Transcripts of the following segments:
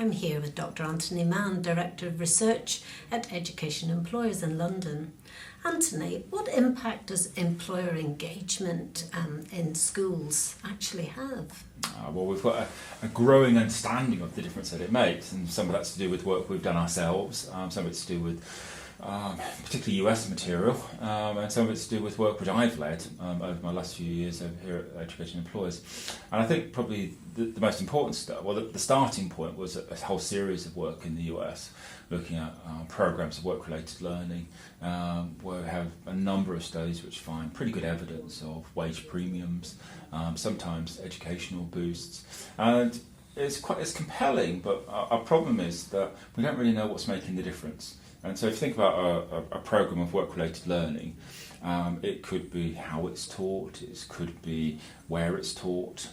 I'm here with Dr. Anthony Mann, Director of Research at Education Employers in London. Anthony, what impact does employer engagement in schools actually have? Well, we've got a growing understanding of the difference that it makes, and some of that's to do with work we've done ourselves, some of it's to do with particularly US material, and some of it's to do with work which I've led over my last few years over here at Education Employers. And I think probably the most important stuff, well, the starting point was a whole series of work in the US looking at programs of work-related learning, where we have a number of studies which find pretty good evidence of wage premiums, sometimes educational boosts, and it's compelling, but our problem is that we don't really know what's making the difference. And so if you think about a program of work-related learning, it could be how it's taught, it could be where it's taught,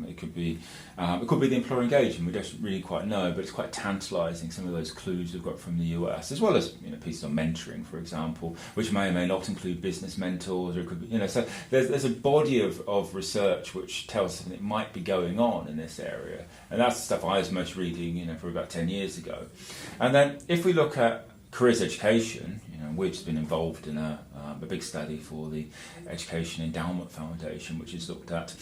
it could be the employer engagement. We don't really quite know, but it's quite tantalising, some of those clues we've got from the US, as well as pieces on mentoring, for example, which may or may not include business mentors, or it could be, so there's a body of research which tells us something that might be going on in this area, and that's the stuff I was most reading, for about 10 years ago. And then if we look at careers education, we've just been involved in a big study for the Education Endowment Foundation, which has looked at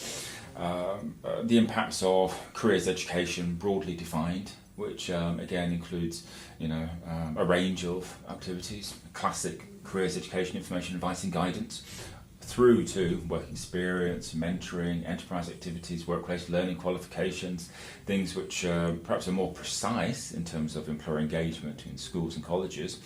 the impacts of careers education broadly defined, which again includes a range of activities, classic careers education, information, advice and guidance, through to work experience, mentoring, enterprise activities, work-related learning qualifications, things which perhaps are more precise in terms of employer engagement in schools and colleges,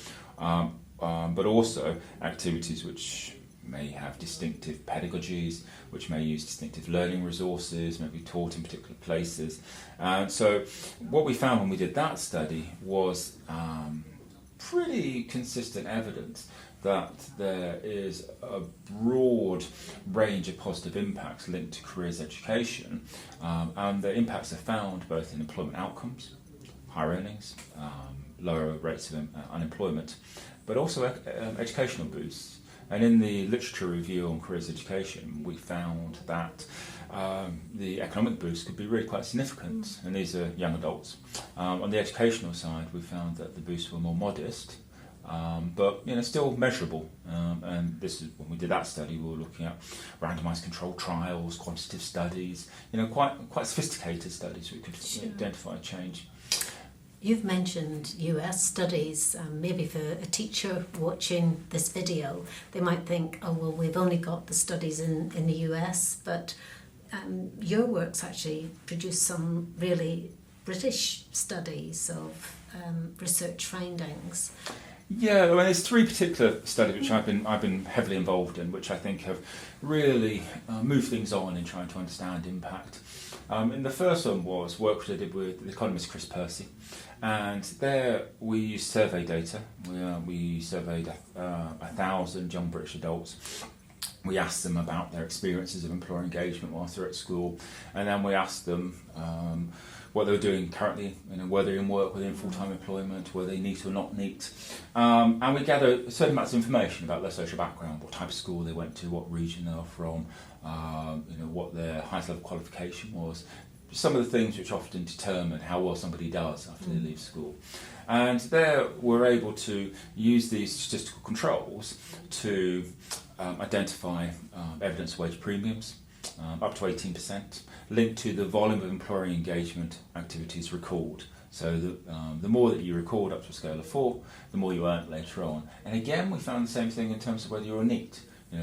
but also activities which may have distinctive pedagogies, which may use distinctive learning resources, may be taught in particular places. And so what we found when we did that study was pretty consistent evidence that there is a broad range of positive impacts linked to careers education, and the impacts are found both in employment outcomes, higher earnings, lower rates of unemployment, but also educational boosts. And in the literature review on careers education, we found that the economic boost could be really quite significant, and these are young adults. On the educational side, we found that the boosts were more modest, but still measurable. And this is when we did that study. We were looking at randomised controlled trials, quantitative studies, quite sophisticated studies. We could identify change. You've mentioned US studies. Maybe for a teacher watching this video, they might think, oh well, we've only got the studies in the US, but your work's actually produced some really British studies of research findings. Yeah, there's three particular studies which I've been heavily involved in, which I think have really moved things on in trying to understand impact. And the first one was work we did with the economist Chris Percy, and there we used survey data. We surveyed 1,000 young British adults. We asked them about their experiences of employer engagement whilst they're at school, and then we asked them what they were doing currently, were they in work, were they in full-time employment, were they neat or not neat, and we gathered certain amounts of information about their social background, what type of school they went to, what region they were from, what their highest level qualification was, some of the things which often determine how well somebody does after they leave school. And there we're able to use these statistical controls to identify evidence of wage premiums, up to 18%, linked to the volume of employer engagement activities recalled. So the more that you record up to a scale of 4, the more you earn later on. And again, we found the same thing in terms of whether you're NEET,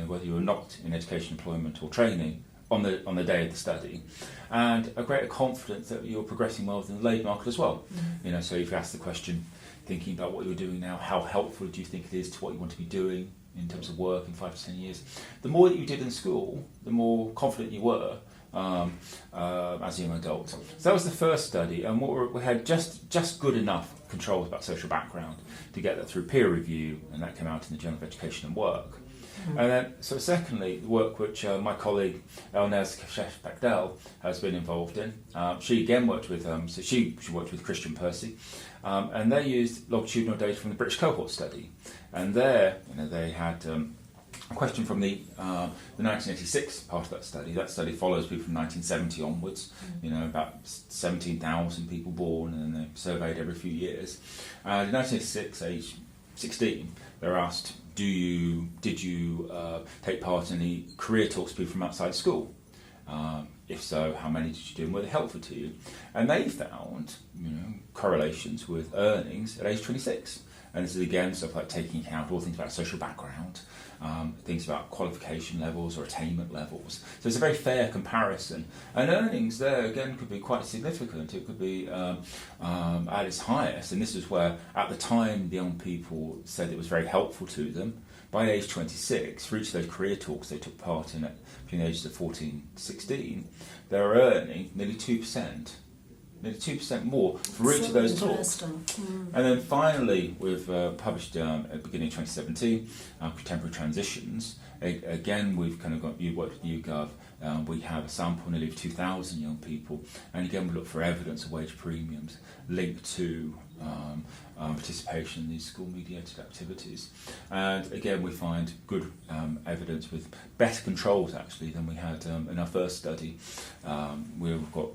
whether you're not in education, employment or training on the day of the study, and a greater confidence that you're progressing well within the labour market as well. Mm-hmm. So if you ask the question, thinking about what you're doing now, how helpful do you think it is to what you want to be doing in terms of work in 5 to 10 years? The more that you did in school, the more confident you were as a young adult. So that was the first study, and we had just good enough controls about social background to get that through peer review, and that came out in the Journal of Education and Work. Mm-hmm. And then, so secondly, the work which my colleague Elnaz Kashef-Bakdel has been involved in. She again worked with, she worked with Christian Percy, and they used longitudinal data from the British cohort study. And there, they had a question from the 1986 part of that study. That study follows people from 1970 onwards. About 17,000 people born, and they surveyed every few years. In 1986, age 16, they're asked, did you take part in any career talks with people from outside school? If so, how many did you do, and were they helpful to you? And they found correlations with earnings at age 26. And this is again stuff like taking account all things about social background, things about qualification levels or attainment levels. So it's a very fair comparison. And earnings there again could be quite significant. It could be at its highest. And this is where at the time the young people said it was very helpful to them. By age 26, for each of those career talks they took part in between the ages of 14 and 16, they were earning nearly 2%. Nearly 2% more for each of those talks. And then finally, we've published at the beginning of 2017, Contemporary Transitions. Again, we've kind of got worked with YouGov. We have a sample nearly of 2,000 young people, and again we look for evidence of wage premiums linked to participation in these school-mediated activities. And again, we find good evidence with better controls actually than we had in our first study. We've got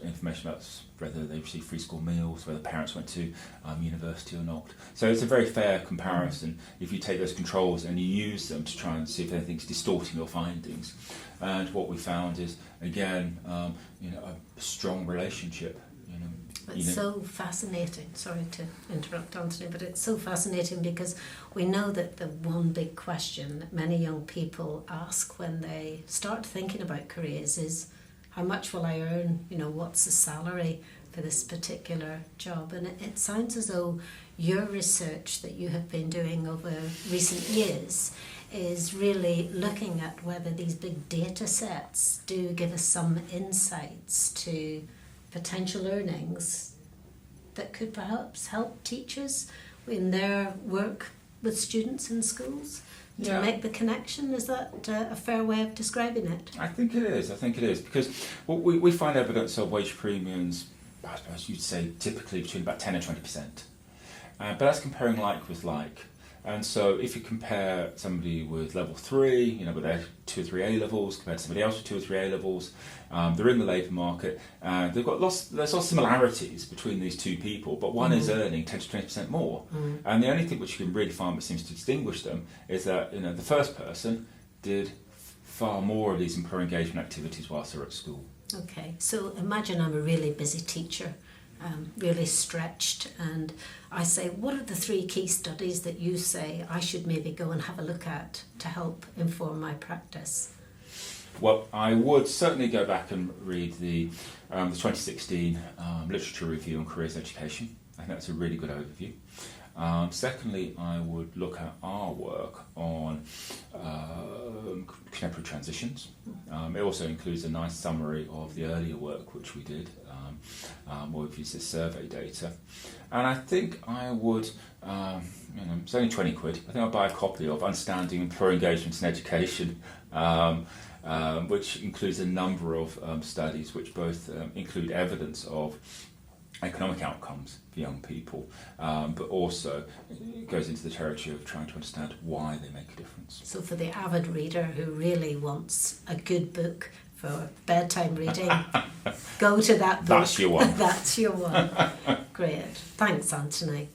information about whether they received free school meals, whether parents went to university or not. So it's a very fair comparison if you take those controls and you use them to try and see if anything's distorting your findings. And what we found is, again, a strong relationship. It's so fascinating. Sorry to interrupt, Anthony, but it's so fascinating because we know that the one big question that many young people ask when they start thinking about careers is, how much will I earn? What's the salary for this particular job? And it sounds as though your research that you have been doing over recent years is really looking at whether these big data sets do give us some insights to potential earnings that could perhaps help teachers in their work with students in schools to make the connection. Is that a fair way of describing it? I think it is, because we find evidence of wage premiums, I suppose you'd say typically between about 10 and 20%. But that's comparing like with like. And so if you compare somebody with level 3, with their 2 or 3 A levels, compared to somebody else with 2 or 3 A levels, they're in the labour market, there's lots of similarities between these two people, but one is earning 10 to 20% more. And the only thing which you can really find which seems to distinguish them is that the first person did far more of these employer engagement activities whilst they're at school. Okay, so imagine I'm a really busy teacher, really stretched, and I say, what are the 3 key studies that you say I should maybe go and have a look at to help inform my practice? Well, I would certainly go back and read the 2016 Literature Review on Careers Education. I think that's a really good overview. Secondly, I would look at our work on contemporary transitions. It also includes a nice summary of the earlier work which we did, where we've used this survey data. And I think I would, it's only 20 quid, I think I'll buy a copy of Understanding Employer Engagement in Education, which includes a number of studies which both include evidence of economic outcomes for young people, but also it goes into the territory of trying to understand why they make a difference. So for the avid reader who really wants a good book for bedtime reading, go to that book. That's your one. That's your one. Great. Thanks, Anthony.